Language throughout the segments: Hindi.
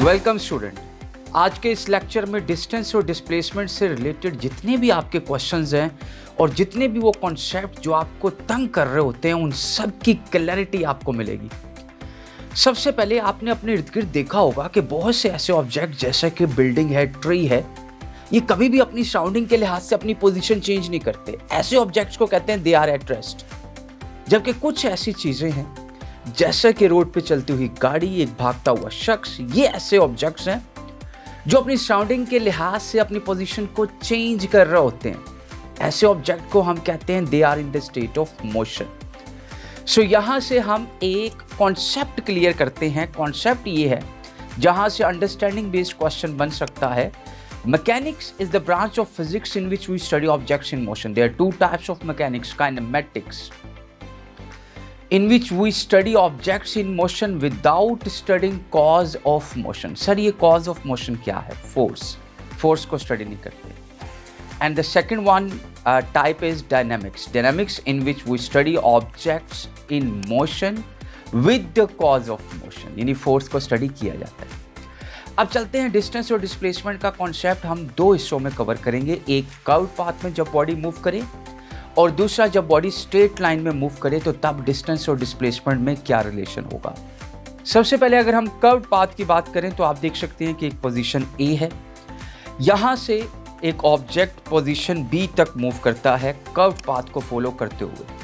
Welcome student. आज के इस लेक्चर में डिस्टेंस और डिस्प्लेसमेंट से रिलेटेड जितने भी आपके क्वेश्चंस हैं और जितने भी वो कॉन्सेप्ट जो आपको तंग कर रहे होते हैं उन सब की क्लैरिटी आपको मिलेगी। सबसे पहले आपने अपने इर्द गिर्द देखा होगा कि बहुत से ऐसे ऑब्जेक्ट जैसे कि बिल्डिंग है, ट्री है, ये कभी भी अपनी सराउंडिंग के लिहाज से अपनी पोजीशन चेंज नहीं करते। ऐसे ऑब्जेक्ट्स को कहते हैं दे आर एट रेस्ट। जबकि कुछ ऐसी चीज़ें हैं जैसे कि रोड पे चलती हुई गाड़ी, एक भागता हुआ शख्स, ये ऐसे ऑब्जेक्ट्स हैं जो अपनी सराउंडिंग के लिहाज से अपनी पोजीशन को चेंज कर रहे होते हैं। ऐसे ऑब्जेक्ट को हम कहते हैं they are in the state of motion. So यहाँ से हम एक कॉन्सेप्ट क्लियर करते हैं। कॉन्सेप्ट ये है जहाँ से अंडरस्टैंडिंग बेस्ड क्वेश्चन बन सकता है। Mechanics is the branch of physics in which we study objects in motion. There are two types of mechanics: kinematics, in which we study objects in motion without studying cause of motion. Sir, ये cause of motion क्या है? Force को study नहीं करते. And the second one type is dynamics, in which we study objects in motion with the cause of motion. यानी force को study किया जाता है। अब चलते हैं डिस्टेंस और डिस्प्लेसमेंट का कॉन्सेप्ट हम दो हिस्सों में कवर करेंगे। एक कर्व पाथ में जब बॉडी मूव करे और दूसरा जब बॉडी स्ट्रेट लाइन में मूव करे तो तब डिस्टेंस और डिस्प्लेसमेंट में क्या रिलेशन होगा। सबसे पहले अगर हम कर्व पाथ की बात करें तो आप देख सकते हैं कि एक पोजीशन ए है, यहाँ से एक ऑब्जेक्ट पोजीशन बी तक मूव करता है कर्व पाथ को फॉलो करते हुए।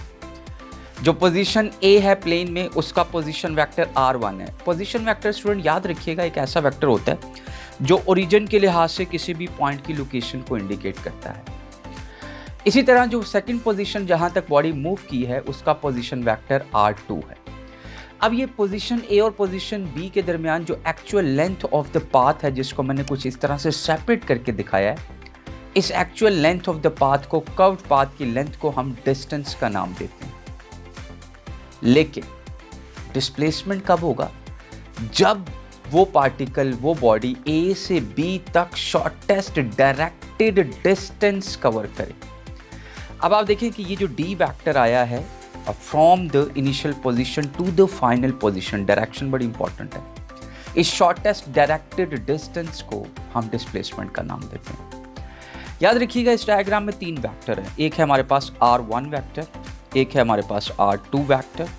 जो पोजीशन ए है प्लेन में, उसका पोजीशन वेक्टर r1 है। पोजीशन वेक्टर स्टूडेंट याद रखिएगा एक ऐसा वेक्टर होता है जो ओरिजिन के लिहाज से किसी भी पॉइंट की लोकेशन को इंडिकेट करता है। इसी तरह जो सेकंड पोजीशन जहां तक बॉडी मूव की है उसका पोजीशन वेक्टर r2 है। अब ये पोजीशन ए और पोजीशन बी के दरमियान जो actual length of the path है, जिसको मैंने कुछ इस तरह से सेपरेट करके दिखाया है, इस actual length of the path को, कर्व्ड पाथ की लेंथ को हम डिस्टेंस का नाम देते हैं। लेकिन डिस्प्लेसमेंट कब होगा? जब वो पार्टिकल, वो बॉडी ए से बी तक शॉर्टेस्ट डायरेक्टेड डिस्टेंस कवर करे। अब आप देखिए कि ये जो डी वेक्टर आया है from the initial position to the final position, direction बड़ी इंपॉर्टेंट है। इस शॉर्टेस्ट डायरेक्टेड डिस्टेंस को हम डिस्प्लेसमेंट का नाम देते हैं। याद रखिएगा इस डायग्राम में तीन वेक्टर हैं। एक है हमारे पास r1 वेक्टर, एक है हमारे पास r2 वेक्टर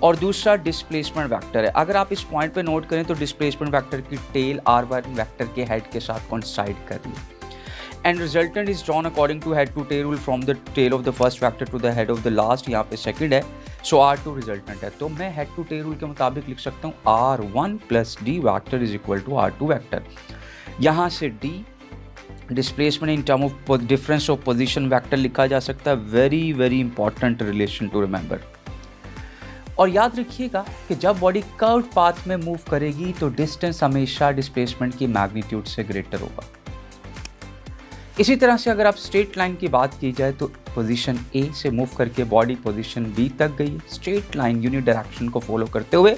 और दूसरा डिस्प्लेसमेंट वेक्टर है। अगर आप इस पॉइंट पे नोट करें तो डिस्प्लेसमेंट वेक्टर की टेल r1 वेक्टर के हेड के साथ कोइंसाइड कर रही है। And resultant is drawn according to head to tail rule from the tail of the first vector to the head of the last. यहाँ पे सेकंड है, सो r2 रिजल्टेंट है। तो मैं हेड टू टेल रूल के मुताबिक लिख सकता हूँ r1 plus d vector is equal to r2 vector. यहाँ से d displacement in term of difference of position vector लिखा जा सकता है। Very very important relation to remember. और याद रखिएगा कि जब बॉडी कर्व्ड पाथ में मूव करेगी तो डिस्टेंस हमेशा डिस्प्लेसमेंट की मैग्नीट्यूड से ग्रेटर होगा। इसी तरह से अगर आप स्ट्रेट लाइन की बात की जाए तो पोजीशन ए से मूव करके बॉडी पोजीशन बी तक गई, स्ट्रेट लाइन यूनिट डायरेक्शन को फॉलो करते हुए।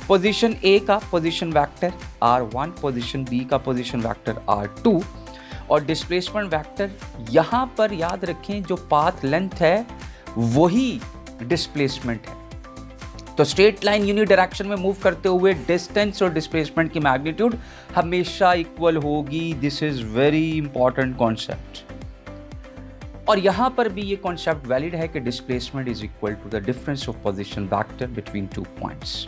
पोजीशन ए का position vector r1, position B का पोजीशन वेक्टर r2 और डिस्प्लेसमेंट वेक्टर, यहाँ पर याद रखें जो पाथ लेंथ है वही डिस्प्लेसमेंट है। तो स्ट्रेट लाइन यूनिट डायरेक्शन में मूव करते हुए डिस्टेंस और डिस्प्लेसमेंट की मैग्नीट्यूड हमेशा इक्वल होगी। This is very important concept. और यहाँ पर भी ये कॉन्सेप्ट वैलिड है कि displacement is equal to the difference of position vector between two points.